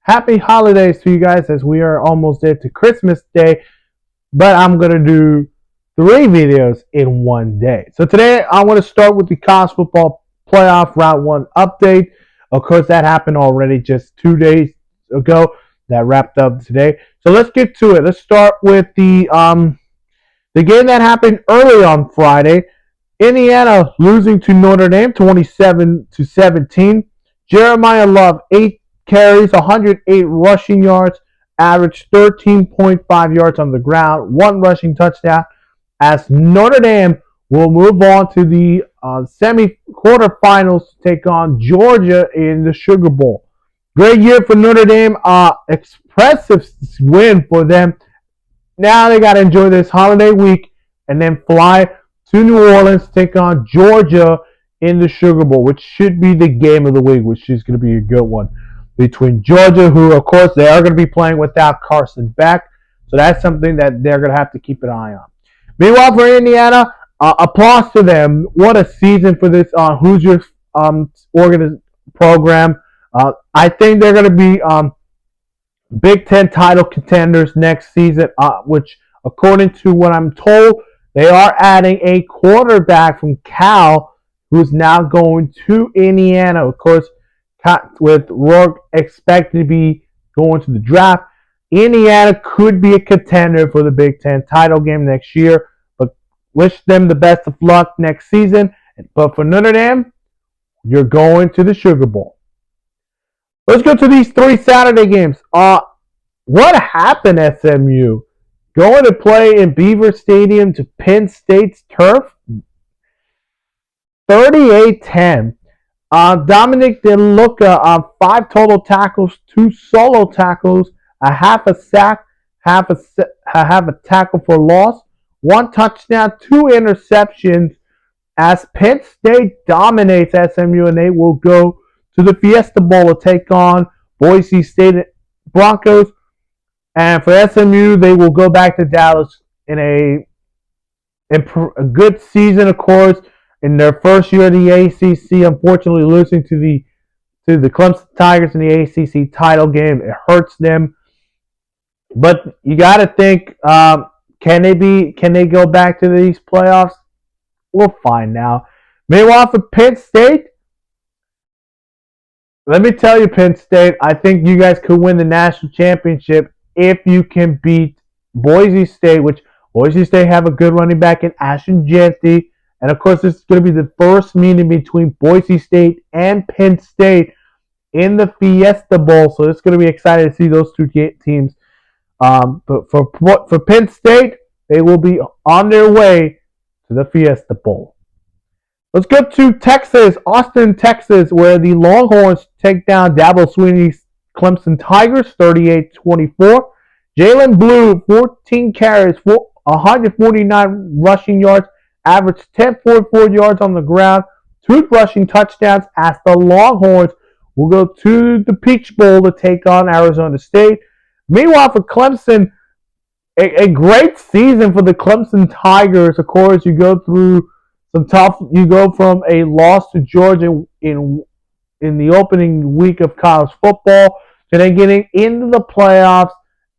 Happy holidays to you guys as we are almost there to Christmas Day. But I'm going to do 3 videos in one day. So today I want to start with the college football playoff round 1 update. Of course, that happened already just 2 days ago. That wrapped up today. So let's get to it. Let's start with the game that happened early on Friday. Indiana losing to Notre Dame 27-17. Jeremiah Love 8 carries, 108 rushing yards, averaged 13.5 yards on the ground, 1 rushing touchdown. As Notre Dame will move on to the semi-quarterfinals to take on Georgia in the Sugar Bowl. Great year for Notre Dame. Expressive win for them. Now they got to enjoy this holiday week and then fly to New Orleans to take on Georgia in the Sugar Bowl, which should be the game of the week, which is going to be a good one. Between Georgia, who, of course, they are going to be playing without Carson Beck. So that's something that they're going to have to keep an eye on. Meanwhile, for Indiana, applause to them. What a season for this Hoosiers program. I think they're going to be Big Ten title contenders next season, which, according to what I'm told, they are adding a quarterback from Cal who's now going to Indiana. Of course, with Rourke expected to be going to the draft, Indiana could be a contender for the Big Ten title game next year. But wish them the best of luck next season. But for Notre Dame, you're going to the Sugar Bowl. Let's go to these 3 Saturday games. What happened, SMU? Going to play in Beaver Stadium to Penn State's turf? 38-10. Dominic DeLuca 5 total tackles, 2 solo tackles, a half a sack, half a tackle for loss, 1 touchdown, 2 interceptions. As Penn State dominates SMU, and they will go to the Fiesta Bowl to take on Boise State Broncos. And for SMU, they will go back to Dallas in a good season, of course, in their first year of the ACC. Unfortunately, losing to the Clemson Tigers in the ACC title game, it hurts them. But you got to think, can they go back to these playoffs? We'll find now. Meanwhile, for Penn State, let me tell you, Penn State, I think you guys could win the national championship if you can beat Boise State, which Boise State have a good running back in Ashton Jeanty. And, of course, this is going to be the first meeting between Boise State and Penn State in the Fiesta Bowl. So it's going to be exciting to see those 2 teams. But for Penn State, they will be on their way to the Fiesta Bowl. Let's go to Texas, Austin, Texas, where the Longhorns take down Dabo Swinney's Clemson Tigers, 38-24. Jaydon Blue, 14 carries, 149 rushing yards, averaged 10.4 yards on the ground, 2 rushing touchdowns, as the Longhorns will go to the Peach Bowl to take on Arizona State. Meanwhile, for Clemson, a great season for the Clemson Tigers. Of course, you go through you go from a loss to Georgia in the opening week of college football to then getting into the playoffs,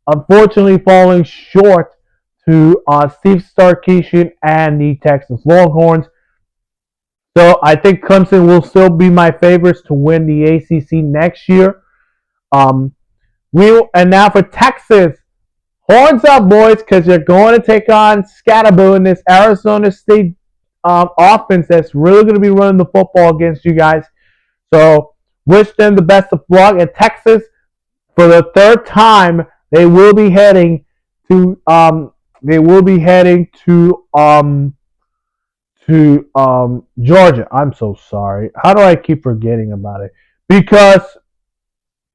unfortunately falling short to Steve Sarkisian and the Texas Longhorns. So I think Clemson will still be my favorites to win the ACC next year. And now for Texas, horns up, boys, because you're going to take on Scatterboo in this Arizona State offense that's really going to be running the football against you guys. So wish them the best of luck. And Texas, for the 3rd time, they will be heading to Georgia. I'm so sorry. How do I keep forgetting about it? Because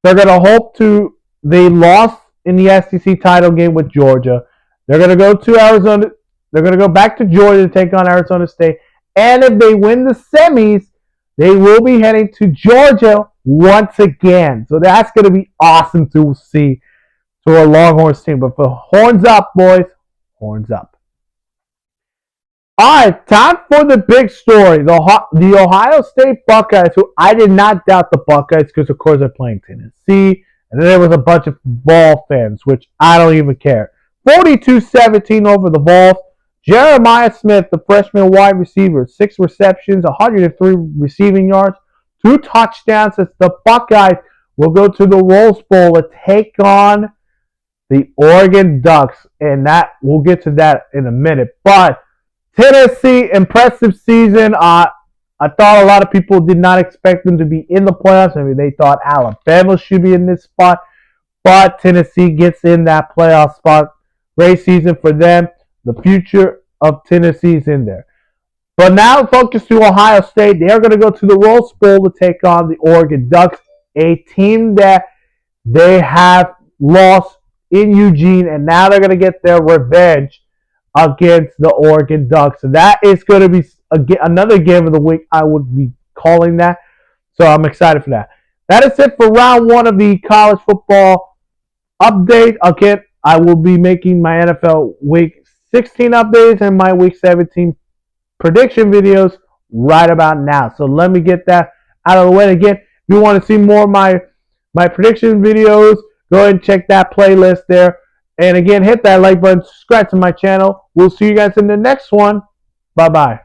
they're going to hope to. They lost in the SEC title game with Georgia. They're going to go to Arizona. They're going to go back to Georgia to take on Arizona State. And if they win the semis, they will be heading to Georgia once again. So that's going to be awesome to see to a Longhorns team. But for horns up, boys, horns up. All right, time for the big story. The Ohio State Buckeyes, who I did not doubt the Buckeyes because, of course, they're playing Tennessee. And then there was a bunch of Vol fans, which I don't even care. 42-17 over the Vols. Jeremiah Smith, the freshman wide receiver, 6 receptions, 103 receiving yards, 2 touchdowns as the Buckeyes will go to the Rose Bowl to take on the Oregon Ducks. And that we'll get to that in a minute. But Tennessee, impressive season. I thought a lot of people did not expect them to be in the playoffs. I mean, they thought Alabama should be in this spot. But Tennessee gets in that playoff spot. Great season for them. The future of Tennessee is in there. But now focus to Ohio State. They are going to go to the Rose Bowl to take on the Oregon Ducks, a team that they have lost in Eugene, and now they're going to get their revenge against the Oregon Ducks. So that is going to be another game of the week. I would be calling that. So I'm excited for that. That is it for round 1 of the college football update. Again, I will be making my NFL Week 16 updates and my Week 17 prediction videos right about now. So let me get that out of the way. Again, if you want to see more of my prediction videos, go ahead and check that playlist there. And again, hit that like button, subscribe to my channel. We'll see you guys in the next one. Bye-bye.